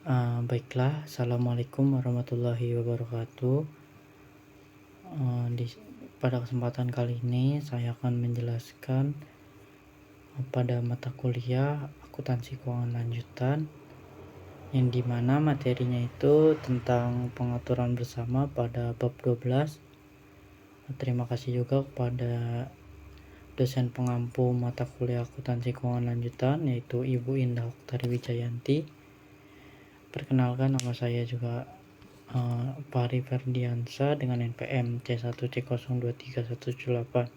Baiklah, assalamualaikum warahmatullahi wabarakatuh. Pada kesempatan kali ini saya akan menjelaskan pada mata kuliah akuntansi keuangan lanjutan, yang dimana materinya itu tentang pengaturan bersama pada bab 12. Terima kasih juga kepada dosen pengampu mata kuliah akuntansi keuangan lanjutan, yaitu Ibu Indah Oktari Wijayanti. Perkenalkan, nama saya juga Fahri Ferdiansa dengan NPM C1C023178.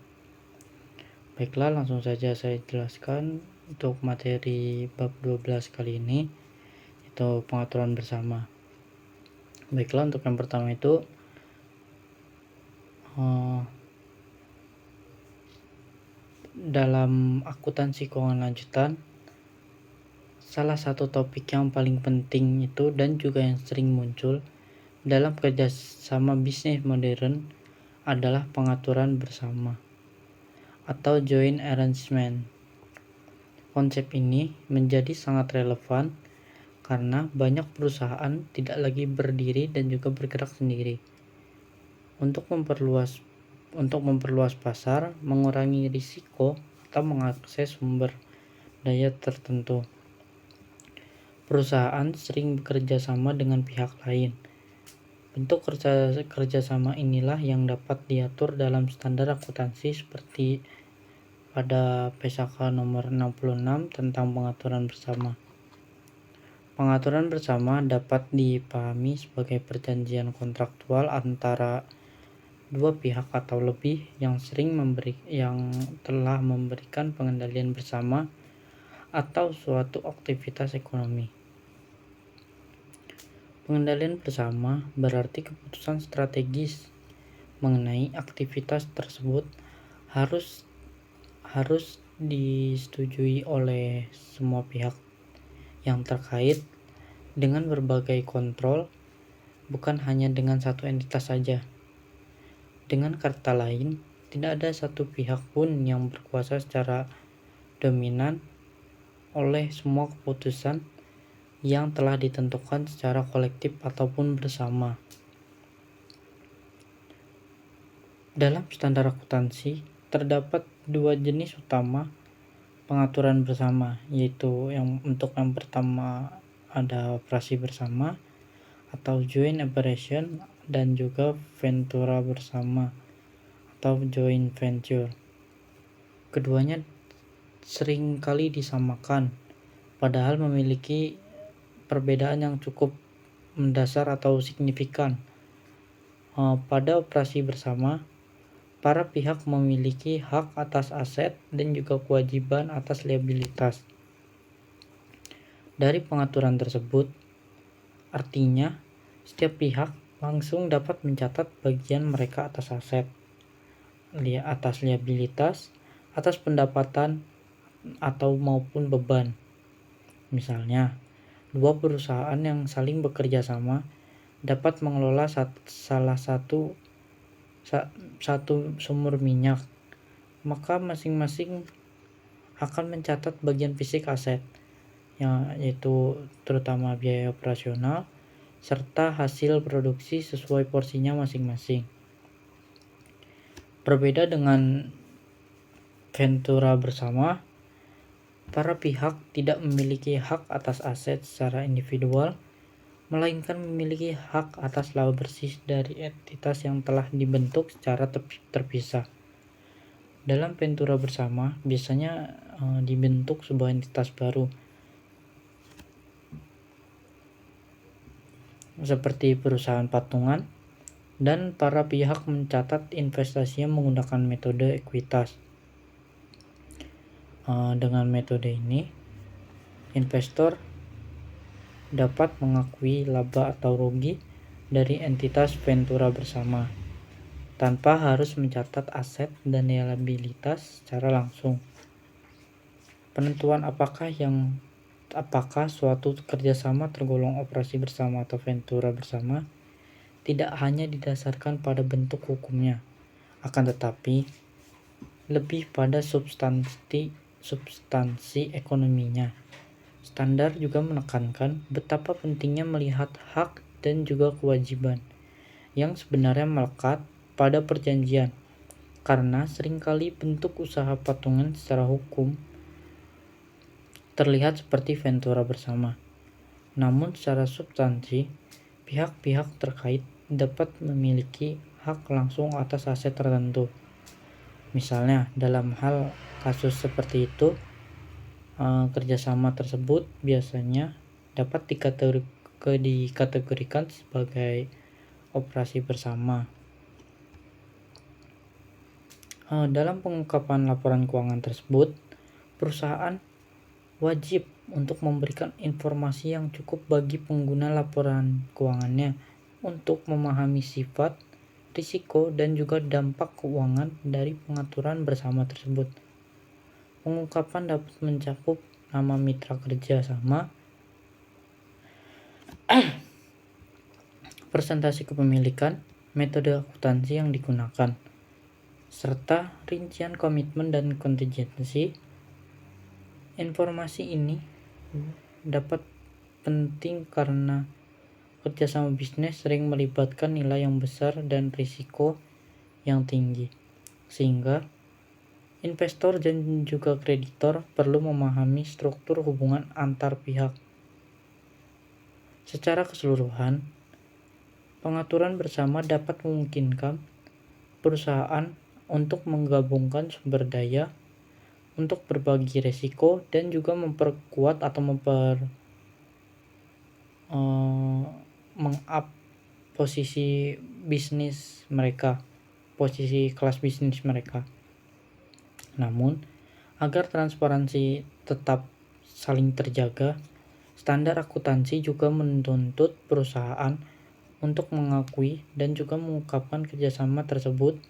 Baiklah, langsung saja saya jelaskan untuk materi bab 12 kali ini, itu pengaturan bersama. Baiklah, untuk yang pertama itu dalam akuntansi keuangan lanjutan, salah satu topik yang paling penting itu dan juga yang sering muncul dalam kerjasama bisnis modern adalah pengaturan bersama atau joint arrangement. Konsep ini menjadi sangat relevan karena banyak perusahaan tidak lagi berdiri dan juga bergerak sendiri. Untuk memperluas pasar, mengurangi risiko, atau mengakses sumber daya tertentu, perusahaan sering bekerja sama dengan pihak lain. Bentuk kerjasama inilah yang dapat diatur dalam standar akuntansi seperti pada Pesaka nomor 66 tentang pengaturan bersama. Pengaturan bersama dapat dipahami sebagai perjanjian kontraktual antara dua pihak atau lebih yang telah memberikan pengendalian bersama atau suatu aktivitas ekonomi. Pengendalian bersama berarti keputusan strategis mengenai aktivitas tersebut harus disetujui oleh semua pihak yang terkait dengan berbagai kontrol, bukan hanya dengan satu entitas saja. Dengan kata lain, tidak ada satu pihak pun yang berkuasa secara dominan oleh semua keputusan yang telah ditentukan secara kolektif ataupun bersama. Dalam standar akuntansi, terdapat dua jenis utama pengaturan bersama, yaitu yang pertama ada operasi bersama atau joint operation, dan juga ventura bersama atau joint venture. Keduanya sering kali disamakan, padahal memiliki perbedaan yang cukup mendasar atau signifikan. Pada operasi bersama, para pihak memiliki hak atas aset dan juga kewajiban atas liabilitas. Dari pengaturan tersebut, artinya setiap pihak langsung dapat mencatat bagian mereka atas aset, atas liabilitas, atas pendapatan atau maupun beban. Misalnya, dua perusahaan yang saling bekerja sama dapat mengelola salah satu sumur minyak, maka masing-masing akan mencatat bagian fisik aset, yaitu terutama biaya operasional serta hasil produksi sesuai porsinya masing-masing. Berbeda dengan ventura bersama, para pihak tidak memiliki hak atas aset secara individual, melainkan memiliki hak atas laba bersih dari entitas yang telah dibentuk secara terpisah. Dalam ventura bersama, biasanya dibentuk sebuah entitas baru, seperti perusahaan patungan, dan para pihak mencatat investasinya menggunakan metode ekuitas. Dengan metode ini, investor dapat mengakui laba atau rugi dari entitas ventura bersama tanpa harus mencatat aset dan liabilitas secara langsung. Penentuan apakah suatu kerjasama tergolong operasi bersama atau ventura bersama tidak hanya didasarkan pada bentuk hukumnya, akan tetapi lebih pada substansi ekonominya. Standar juga menekankan betapa pentingnya melihat hak dan juga kewajiban yang sebenarnya melekat pada perjanjian, karena seringkali bentuk usaha patungan secara hukum terlihat seperti ventura bersama. Namun secara substansi, pihak-pihak terkait dapat memiliki hak langsung atas aset tertentu. Misalnya, dalam hal kasus seperti itu, kerjasama tersebut biasanya dapat dikategorikan sebagai operasi bersama. Dalam pengungkapan laporan keuangan tersebut, perusahaan wajib untuk memberikan informasi yang cukup bagi pengguna laporan keuangannya untuk memahami sifat, risiko, dan juga dampak keuangan dari pengaturan bersama tersebut. Pengungkapan dapat mencakup nama mitra kerja sama, presentasi kepemilikan, metode akuntansi yang digunakan, serta rincian komitmen dan kontingensi. Informasi ini dapat penting karena kerjasama bisnis sering melibatkan nilai yang besar dan risiko yang tinggi, sehingga investor dan juga kreditor perlu memahami struktur hubungan antar pihak. Secara keseluruhan, pengaturan bersama dapat memungkinkan perusahaan untuk menggabungkan sumber daya untuk berbagi risiko dan juga memperkuat atau meng-up posisi bisnis mereka, posisi kelas bisnis mereka. Namun, agar transparansi tetap saling terjaga, standar akuntansi juga menuntut perusahaan untuk mengakui dan juga mengungkapkan kerjasama tersebut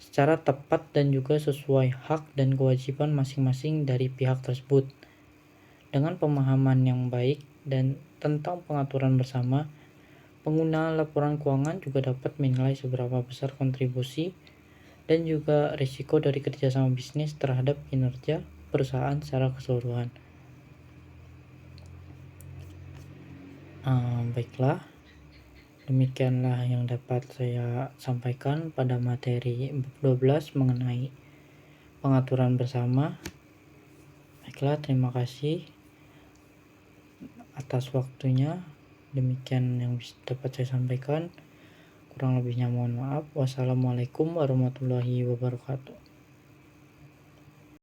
secara tepat dan juga sesuai hak dan kewajiban masing-masing dari pihak tersebut. Dengan pemahaman yang baik dan tentang pengaturan bersama, pengguna laporan keuangan juga dapat menilai seberapa besar kontribusi dan juga risiko dari kerjasama bisnis terhadap kinerja perusahaan secara keseluruhan. Baiklah. Demikianlah yang dapat saya sampaikan pada materi 12 mengenai pengaturan bersama. Baiklah, terima kasih atas waktunya. Demikian yang dapat saya sampaikan. Kurang lebihnya mohon maaf. Wassalamualaikum warahmatullahi wabarakatuh.